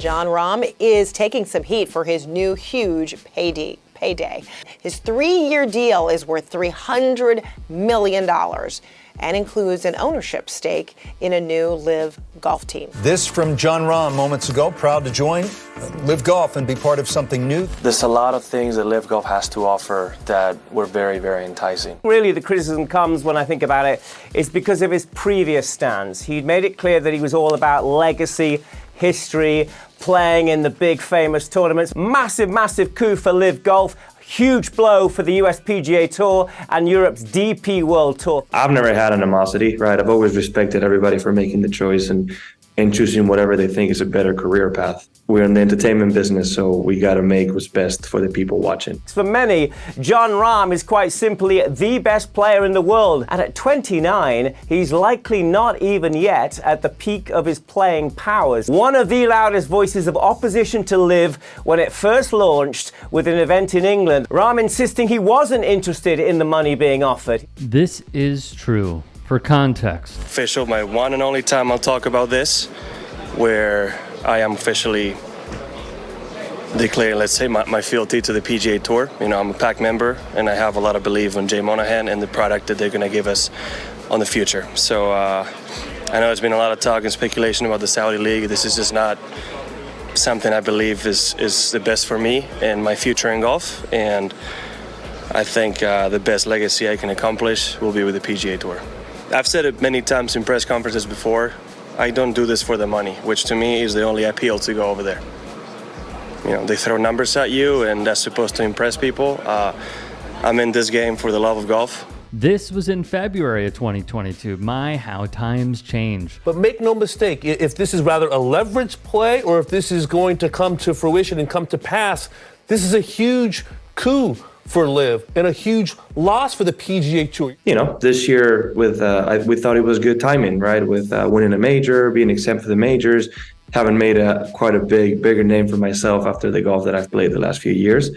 Jon Rahm is taking some heat for his new huge payday. His 3-year deal is worth $300 million and includes an ownership stake in a new LIV Golf team. This from Jon Rahm moments ago, proud to join LIV Golf and be part of something new. There's a lot of things that LIV Golf has to offer that were very, very enticing. Really, the criticism comes, when I think about it, is because of his previous stance. He'd made it clear that he was all about legacy, history, playing in the big famous tournaments. Massive coup for LIV Golf. Huge blow for the US PGA Tour and Europe's DP World Tour. I've never had animosity, right? I've always respected everybody for making the choice and choosing whatever they think is a better career path. We're in the entertainment business, so we got to make what's best for the people watching. For many, Jon Rahm is quite simply the best player in the world. And at 29, he's likely not even yet at the peak of his playing powers. One of the loudest voices of opposition to LIV when it first launched with an event in England. Rahm insisting he wasn't interested in the money being offered. This is true. For context. Official, my one and only time I'll talk about this, where I am officially declaring, let's say, my fealty to the PGA Tour. You know, I'm a PAC member, and I have a lot of belief in Jay Monahan and the product that they're going to give us on the future. So I know there's been a lot of talk and speculation about the Saudi League. This is just not something I believe is the best for me and my future in golf. And I think the best legacy I can accomplish will be with the PGA Tour. I've said it many times in press conferences before, I don't do this for the money, which to me is the only appeal to go over there. You know, they throw numbers at you, and that's supposed to impress people. I'm in this game for the love of golf. This was in February of 2022. My, how times change. But make no mistake, if this is rather a leverage play or if this is going to come to fruition and come to pass, this is a huge coup for LIV and a huge loss for the PGA Tour. You know, this year with we thought it was good timing, right? With winning a major, being exempt for the majors, having made quite a bigger name for myself after the golf that I've played the last few years.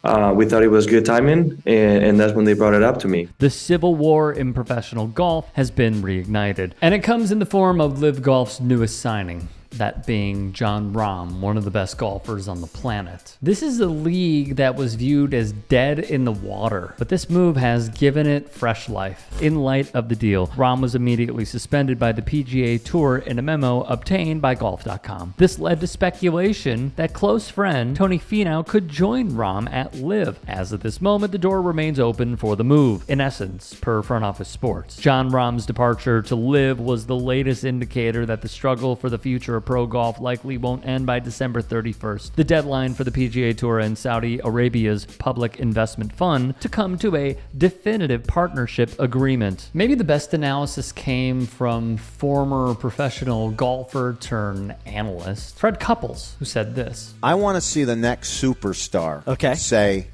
We thought it was good timing, and that's when they brought it up to me. The civil war in professional golf has been reignited, and it comes in the form of LIV Golf's newest signing. That being Jon Rahm, one of the best golfers on the planet. This is a league that was viewed as dead in the water, but this move has given it fresh life. In light of the deal, Rahm was immediately suspended by the PGA Tour in a memo obtained by Golf.com. This led to speculation that close friend Tony Finau could join Rahm at LIV. As of this moment, the door remains open for the move. In essence, per Front Office Sports, Jon Rahm's departure to LIV was the latest indicator that the struggle for the future of pro golf likely won't end by December 31st, the deadline for the PGA Tour and Saudi Arabia's public investment fund to come to a definitive partnership agreement. Maybe the best analysis came from former professional golfer turned analyst Fred Couples, who said this. I want to see the next superstar say,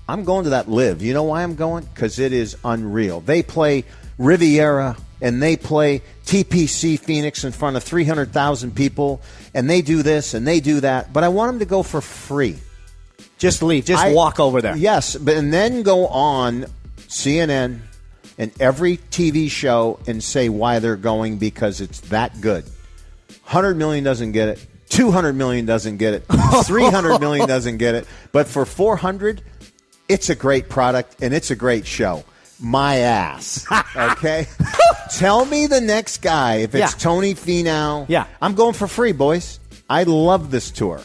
I'm going to that LIV. You know why I'm going? Because it is unreal. They play Riviera and they play TPC Phoenix in front of 300,000 people, and they do this and they do that. But I want them to go for free. Just leave. Just walk over there. Yes, and then go on CNN and every TV show and say why they're going because it's that good. 100 million doesn't get it. 200 million doesn't get it. 300 million doesn't get it. But for 400, it's a great product and it's a great show. My ass. Okay? Tell me the next guy. If it's Tony Finau. Yeah. I'm going for free, boys. I love this tour.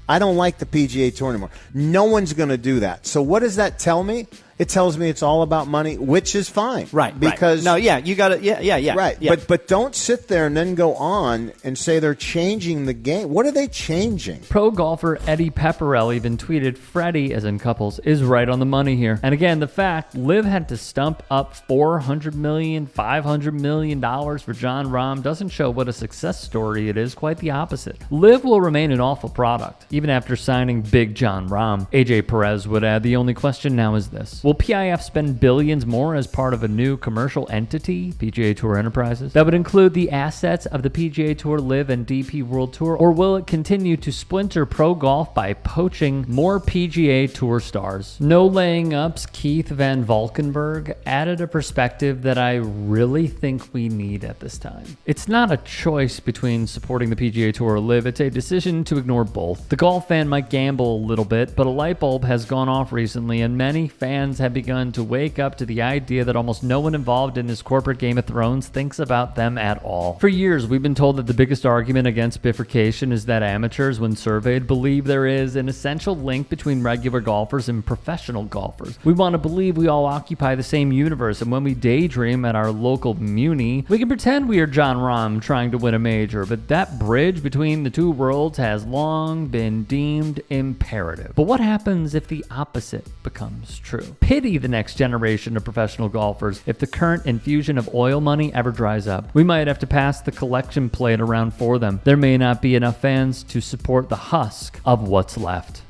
I don't like the PGA Tour anymore. No one's going to do that. So what does that tell me? It tells me it's all about money, which is fine. Right. Because No, yeah, you got to, yeah. Right. Yeah. But don't sit there and then go on and say they're changing the game. What are they changing? Pro golfer Eddie Pepperell even tweeted, Freddie, as in Couples, is right on the money here. And again, the fact LIV had to stump up $400 million, $500 million for Jon Rahm doesn't show what a success story it is. Quite the opposite. LIV will remain an awful product, even after signing big Jon Rahm. AJ Perez would add, the only question now is this. Will PIF spend billions more as part of a new commercial entity, PGA Tour Enterprises, that would include the assets of the PGA Tour LIV and DP World Tour, or will it continue to splinter pro golf by poaching more PGA Tour stars? No laying ups, Keith Van Valkenburg added a perspective that I really think we need at this time. It's not a choice between supporting the PGA Tour or LIV, it's a decision to ignore both. The golf fan might gamble a little bit, but a light bulb has gone off recently, and many fans have begun to wake up to the idea that almost no one involved in this corporate Game of Thrones thinks about them at all. For years, we've been told that the biggest argument against bifurcation is that amateurs, when surveyed, believe there is an essential link between regular golfers and professional golfers. We want to believe we all occupy the same universe, and when we daydream at our local muni, we can pretend we are Jon Rahm trying to win a major, but that bridge between the two worlds has long been deemed imperative. But what happens if the opposite becomes true? Pity the next generation of professional golfers if the current infusion of oil money ever dries up. We might have to pass the collection plate around for them. There may not be enough fans to support the husk of what's left.